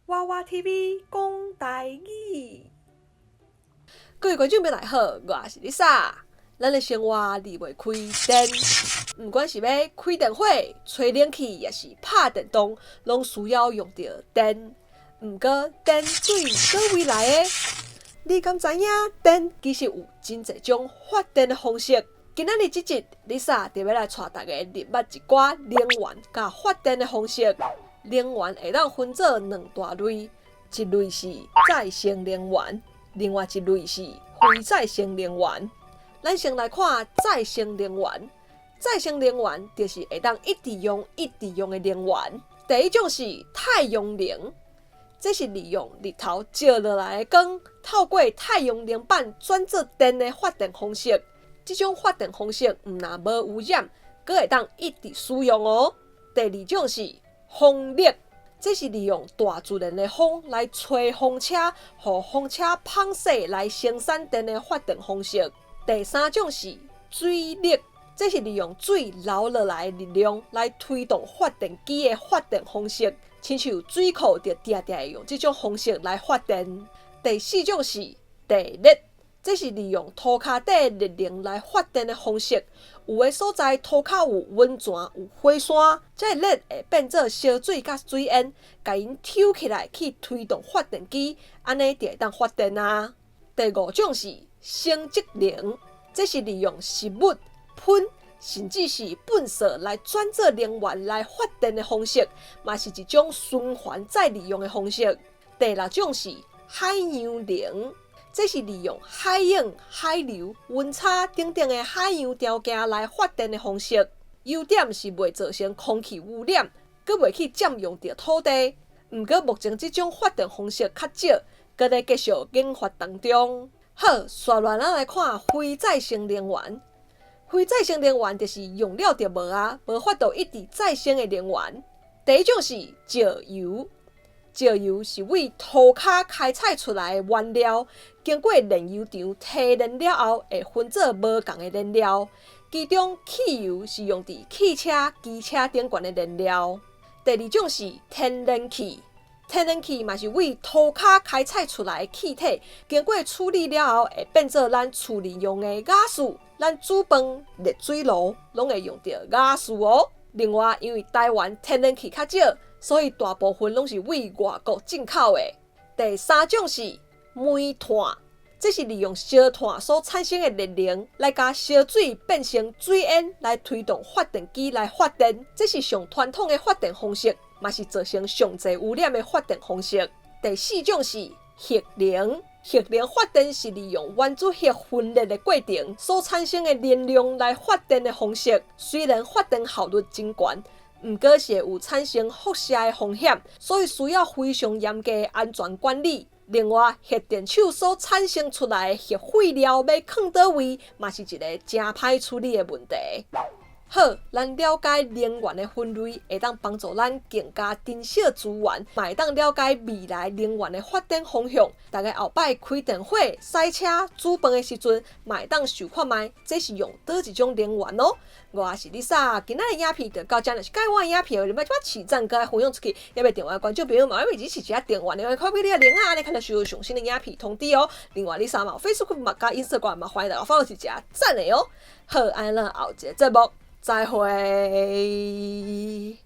娃娃 TV 讲台语，各位观众朋友大家好，我是 Lisa。咱的生活离袂开电，不管是要开电火、吹冷气，也是拍电动，拢需要用到电。不过电水倒位来的？你敢知影电其实有真侪种发电的方式？今仔日这集 Lisa 就要来带大家认捌一寡能源甲发电的方式。能源会当分做两大类，一类是再生能源，另外一类是非再生能源。咱先来看再生能源。再生能源就是会当一直用的能源。第一种是太阳能，这是利用日头照落来的光，透过太阳能板转做电的发电方式。这种发电方式不但无污染，阁会当一直使用哦。第二种是风力，这是利用大自然的风来吹风车，予风车喷射来生产电的发电方式。第三种是水力，这是利用水流落来的力量来推动发电机的发电方式，亲像水库就定定会用这种方式来发电。第四种是地力，这是利用土骹底力量来发电的方式。有的所在土骹有温泉、有火山，这力会变做烧水甲水烟，甲因抽起来去推动发电机，安尼就会当发电啊。第五种是生质能，这是利用食物、喷甚至是粪扫来转做能源来发电的方式，嘛是一种循环再利用的方式。第六种是海洋能。这是利用海涌、海流、温差等等的海洋条件来发电的方式。优点是袂造成空气污染，阁袂去占用到土地。不过目前这种发电方式较少，阁在继续研发当中。好，刷乱咱来看非再生能源。非再生能源就是用了就无啊，无法度一直再生的能源。第一种是石油。石油是为土骹开采出来的原料，经过炼油厂提炼了后，会分做无同的燃料。其中汽油是用伫汽车、机车顶悬的燃料。第二种是天然气，天然气嘛是为土骹开采出来的气体，经过处理了后，会变做咱处理用的雅士。咱煮饭、热水炉拢会用到雅士哦。另外，因为台湾天然气较少，所以大部分拢是为外国进口的。第三种是煤炭，这是利用烧炭所产生的热能来将烧水变成水烟来推动发电机来发电，这是上传统的发电方式，嘛是造成上侪污染的发电方式。第四种是核能。核能发电是利用原子核分裂的过程所产生的能量来发电的方式，虽然发电效率真高，不过是有产生辐射的风险，所以需要非常严格的安全管理。另外，核电厂所产生出来的核废料要放倒位，嘛是一个真歹处理的问题。好，咱了解能源的分类，会当帮助咱更加珍惜资源，嘛会当了解未来能源的发展方向。大家后摆开电火、驶车、煮饭的时阵，嘛会当想看卖，这是用倒一种能源哦。我是 Lisa， 今仔的影片就到这，若是喜欢我的影片，你要把起赞跟分享出去，也要订阅观众朋友嘛，要支持一下订阅，另外开启你的铃啊，你看到所有上新的影片通知哦。另外 Lisa 嘛 Facebook 嘛加 Instagram 嘛，欢迎大家 follow 一下赞的哦。好，安尼咱后一个节目再会。